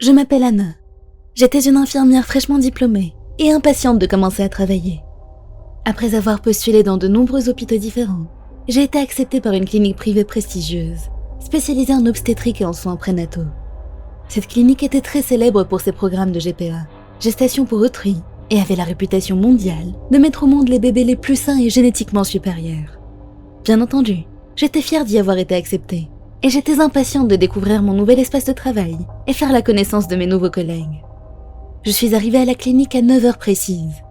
Je m'appelle Anna. J'étais une infirmière fraîchement diplômée et impatiente de commencer à travailler. Après avoir postulé dans de nombreux hôpitaux différents, j'ai été acceptée par une clinique privée prestigieuse, spécialisée en obstétrique et en soins prénataux. Cette clinique était très célèbre pour ses programmes de GPA, gestation pour autrui, et avait la réputation mondiale de mettre au monde les bébés les plus sains et génétiquement supérieurs. Bien entendu, j'étais fière d'y avoir été acceptée, et j'étais impatiente de découvrir mon nouvel espace de travail et faire la connaissance de mes nouveaux collègues. Je suis arrivée à la clinique à 9h précises.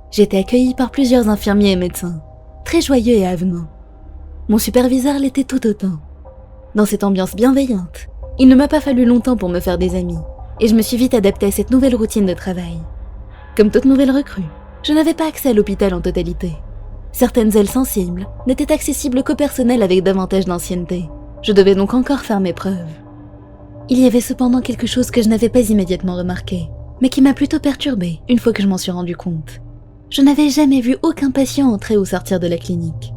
J'ai été accueillie par plusieurs infirmiers et médecins, très joyeux et avenants. Mon superviseur l'était tout autant. Dans cette ambiance bienveillante, il ne m'a pas fallu longtemps pour me faire des amis, et je me suis vite adaptée à cette nouvelle routine de travail. Comme toute nouvelle recrue, je n'avais pas accès à l'hôpital en totalité. Certaines ailes sensibles n'étaient accessibles qu'au personnel avec davantage d'ancienneté. Je devais donc encore faire mes preuves. Il y avait cependant quelque chose que je n'avais pas immédiatement remarqué, mais qui m'a plutôt perturbée une fois que je m'en suis rendu compte. Je n'avais jamais vu aucun patient entrer ou sortir de la clinique.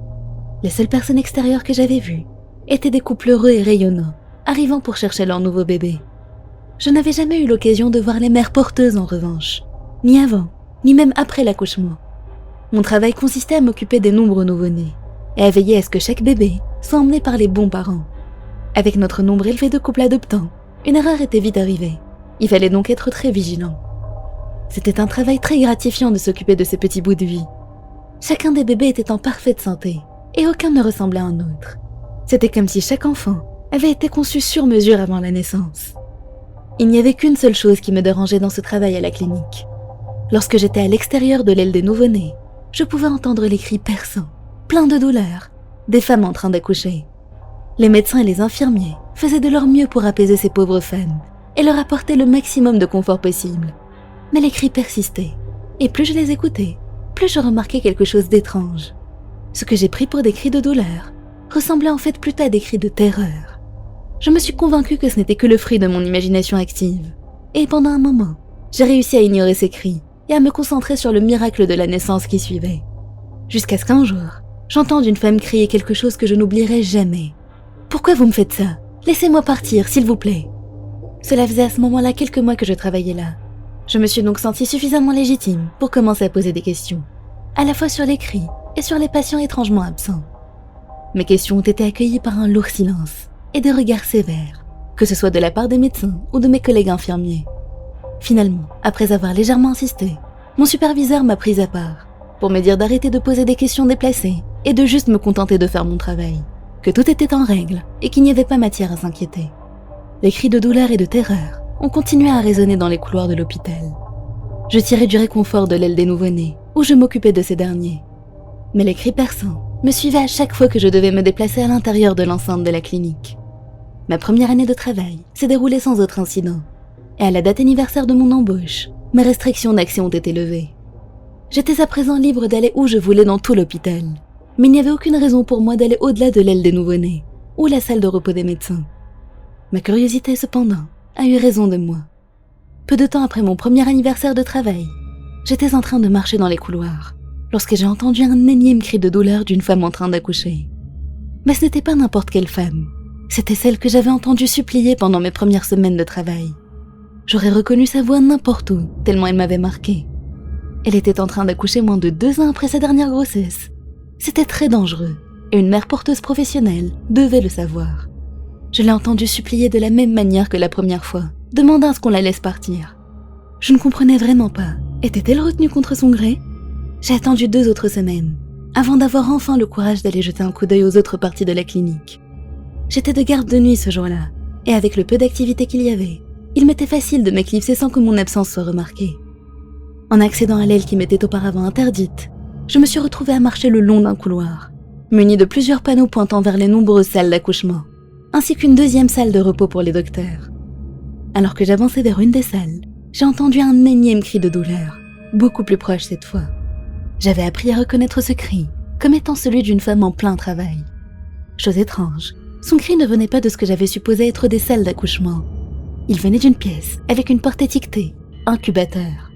Les seules personnes extérieures que j'avais vues étaient des couples heureux et rayonnants, arrivant pour chercher leur nouveau bébé. Je n'avais jamais eu l'occasion de voir les mères porteuses en revanche, ni avant, ni même après l'accouchement. Mon travail consistait à m'occuper des nombreux nouveau-nés et à veiller à ce que chaque bébé soit emmené par les bons parents. Avec notre nombre élevé de couples adoptants, une erreur était vite arrivée. Il fallait donc être très vigilant. C'était un travail très gratifiant de s'occuper de ces petits bouts de vie. Chacun des bébés était en parfaite santé et aucun ne ressemblait à un autre. C'était comme si chaque enfant avait été conçu sur mesure avant la naissance. Il n'y avait qu'une seule chose qui me dérangeait dans ce travail à la clinique. Lorsque j'étais à l'extérieur de l'aile des nouveau-nés, je pouvais entendre les cris perçants, pleins de douleur, des femmes en train d'accoucher. Les médecins et les infirmiers faisaient de leur mieux pour apaiser ces pauvres femmes et leur apporter le maximum de confort possible. Mais les cris persistaient, et plus je les écoutais, plus je remarquais quelque chose d'étrange. Ce que j'ai pris pour des cris de douleur ressemblait en fait plutôt à des cris de terreur. Je me suis convaincue que ce n'était que le fruit de mon imagination active, et pendant un moment, j'ai réussi à ignorer ces cris et à me concentrer sur le miracle de la naissance qui suivait. Jusqu'à ce qu'un jour, j'entende une femme crier quelque chose que je n'oublierai jamais. « Pourquoi vous me faites ça? Laissez-moi partir, s'il vous plaît !» Cela faisait à ce moment-là quelques mois que je travaillais là. Je me suis donc sentie suffisamment légitime pour commencer à poser des questions, à la fois sur les cris et sur les patients étrangement absents. Mes questions ont été accueillies par un lourd silence et des regards sévères, que ce soit de la part des médecins ou de mes collègues infirmiers. Finalement, après avoir légèrement insisté, mon superviseur m'a prise à part pour me dire d'arrêter de poser des questions déplacées et de juste me contenter de faire mon travail, que tout était en règle et qu'il n'y avait pas matière à s'inquiéter. Les cris de douleur et de terreur ont continué à résonner dans les couloirs de l'hôpital. Je tirais du réconfort de l'aile des nouveau-nés, où je m'occupais de ces derniers. Mais les cris perçants me suivaient à chaque fois que je devais me déplacer à l'intérieur de l'enceinte de la clinique. Ma première année de travail s'est déroulée sans autre incident, et à la date anniversaire de mon embauche, mes restrictions d'accès ont été levées. J'étais à présent libre d'aller où je voulais dans tout l'hôpital, mais il n'y avait aucune raison pour moi d'aller au-delà de l'aile des nouveau-nés, ou la salle de repos des médecins. Ma curiosité, cependant, a eu raison de moi. Peu de temps après mon premier anniversaire de travail, j'étais en train de marcher dans les couloirs, lorsque j'ai entendu un énième cri de douleur d'une femme en train d'accoucher. Mais ce n'était pas n'importe quelle femme, c'était celle que j'avais entendue supplier pendant mes premières semaines de travail. J'aurais reconnu sa voix n'importe où, tellement elle m'avait marqué. Elle était en train d'accoucher moins de 2 ans après sa dernière grossesse. C'était très dangereux, et une mère porteuse professionnelle devait le savoir. Je l'ai entendue supplier de la même manière que la première fois, demandant à ce qu'on la laisse partir. Je ne comprenais vraiment pas. Était-elle retenue contre son gré? J'ai attendu 2 autres semaines, avant d'avoir enfin le courage d'aller jeter un coup d'œil aux autres parties de la clinique. J'étais de garde de nuit ce jour-là, et avec le peu d'activité qu'il y avait, il m'était facile de m'éclipser sans que mon absence soit remarquée. En accédant à l'aile qui m'était auparavant interdite, je me suis retrouvée à marcher le long d'un couloir, muni de plusieurs panneaux pointant vers les nombreuses salles d'accouchement, ainsi qu'une deuxième salle de repos pour les docteurs. Alors que j'avançais vers une des salles, j'ai entendu un énième cri de douleur, beaucoup plus proche cette fois. J'avais appris à reconnaître ce cri comme étant celui d'une femme en plein travail. Chose étrange, son cri ne venait pas de ce que j'avais supposé être des salles d'accouchement. Il venait d'une pièce avec une porte étiquetée « Incubateur ».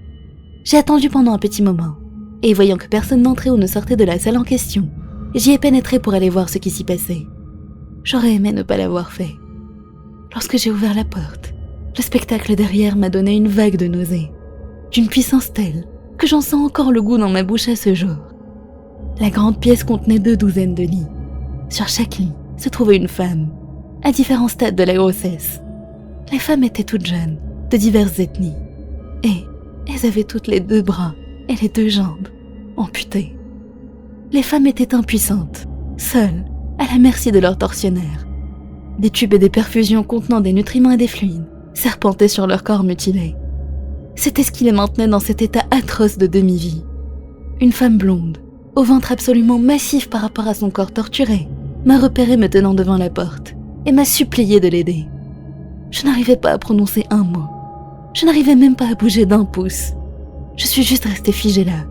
J'ai attendu pendant un petit moment, et voyant que personne n'entrait ou ne sortait de la salle en question, j'y ai pénétré pour aller voir ce qui s'y passait. J'aurais aimé ne pas l'avoir fait. Lorsque j'ai ouvert la porte, Le spectacle derrière m'a donné une vague de nausées, d'une puissance telle que j'en sens encore le goût dans ma bouche à ce jour. La grande pièce contenait 2 douzaines de lits. Sur chaque lit se trouvait une femme, à différents stades de la grossesse. Les femmes étaient toutes jeunes, de diverses ethnies, et elles avaient toutes les 2 bras et les 2 jambes amputés. Les femmes étaient impuissantes, seules, à la merci de leurs tortionnaires. Des tubes et des perfusions contenant des nutriments et des fluides serpentaient sur leur corps mutilé. C'était ce qui les maintenait dans cet état atroce de demi-vie. Une femme blonde, au ventre absolument massif par rapport à son corps torturé, m'a repéré me tenant devant la porte et m'a supplié de l'aider. Je n'arrivais pas à prononcer un mot. Je n'arrivais même pas à bouger d'un pouce. Je suis juste restée figée là,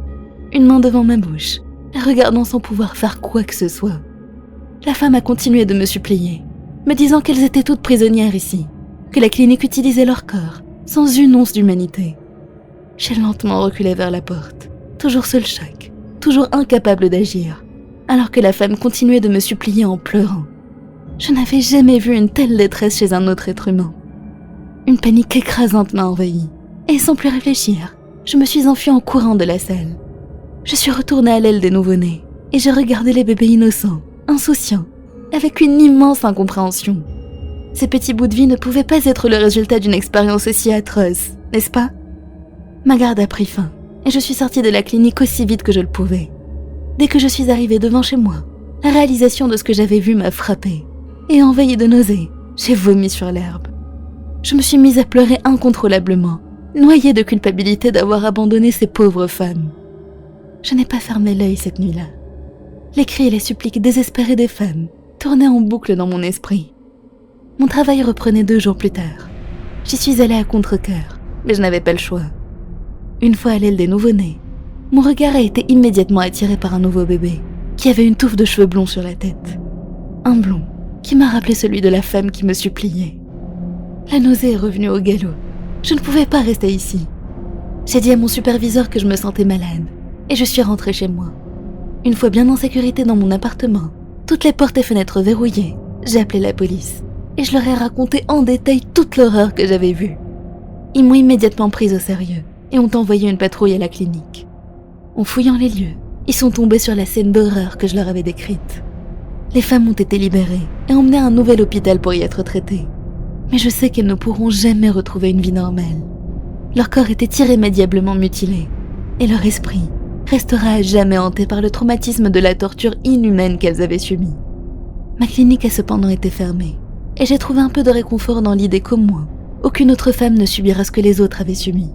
une main devant ma bouche, regardant sans pouvoir faire quoi que ce soit. La femme a continué de me supplier, me disant qu'elles étaient toutes prisonnières ici, que la clinique utilisait leur corps, sans une once d'humanité. J'ai lentement reculé vers la porte, toujours sous le choc, toujours incapable d'agir, alors que la femme continuait de me supplier en pleurant. Je n'avais jamais vu une telle détresse chez un autre être humain. Une panique écrasante m'a envahie, et sans plus réfléchir, je me suis enfuie en courant de la salle. Je suis retournée à l'aile des nouveau-nés, et j'ai regardé les bébés innocents, insouciants, avec une immense incompréhension. Ces petits bouts de vie ne pouvaient pas être le résultat d'une expérience aussi atroce, n'est-ce pas? Ma garde a pris fin, et je suis sortie de la clinique aussi vite que je le pouvais. Dès que je suis arrivée devant chez moi, la réalisation de ce que j'avais vu m'a frappée, et envahie de nausées, j'ai vomi sur l'herbe. Je me suis mise à pleurer incontrôlablement, noyée de culpabilité d'avoir abandonné ces pauvres femmes. Je n'ai pas fermé l'œil cette nuit-là. Les cris et les suppliques désespérées des femmes tournaient en boucle dans mon esprit. Mon travail reprenait 2 jours plus tard. J'y suis allée à contre-cœur, mais je n'avais pas le choix. Une fois à l'aile des nouveau-nés, mon regard a été immédiatement attiré par un nouveau bébé, qui avait une touffe de cheveux blonds sur la tête. Un blond qui m'a rappelé celui de la femme qui me suppliait. La nausée est revenue au galop. Je ne pouvais pas rester ici. J'ai dit à mon superviseur que je me sentais malade, et je suis rentrée chez moi. Une fois bien en sécurité dans mon appartement, toutes les portes et fenêtres verrouillées, j'ai appelé la police, et je leur ai raconté en détail toute l'horreur que j'avais vue. Ils m'ont immédiatement prise au sérieux, et ont envoyé une patrouille à la clinique. En fouillant les lieux, ils sont tombés sur la scène d'horreur que je leur avais décrite. Les femmes ont été libérées et emmenées à un nouvel hôpital pour y être traitées. Mais je sais qu'elles ne pourront jamais retrouver une vie normale. Leur corps était irrémédiablement mutilé, et leur esprit restera à jamais hanté par le traumatisme de la torture inhumaine qu'elles avaient subie. Ma clinique a cependant été fermée, et j'ai trouvé un peu de réconfort dans l'idée qu'au moins, aucune autre femme ne subira ce que les autres avaient subi.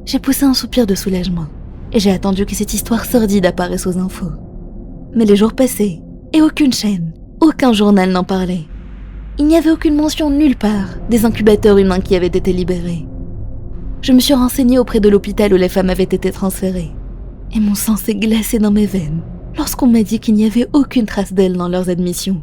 J'ai poussé un soupir de soulagement, et j'ai attendu que cette histoire sordide apparaisse aux infos. Mais les jours passaient, et aucune chaîne, aucun journal n'en parlait. Il n'y avait aucune mention nulle part des incubateurs humains qui avaient été libérés. Je me suis renseignée auprès de l'hôpital où les femmes avaient été transférées, et mon sang s'est glacé dans mes veines lorsqu'on m'a dit qu'il n'y avait aucune trace d'elles dans leurs admissions.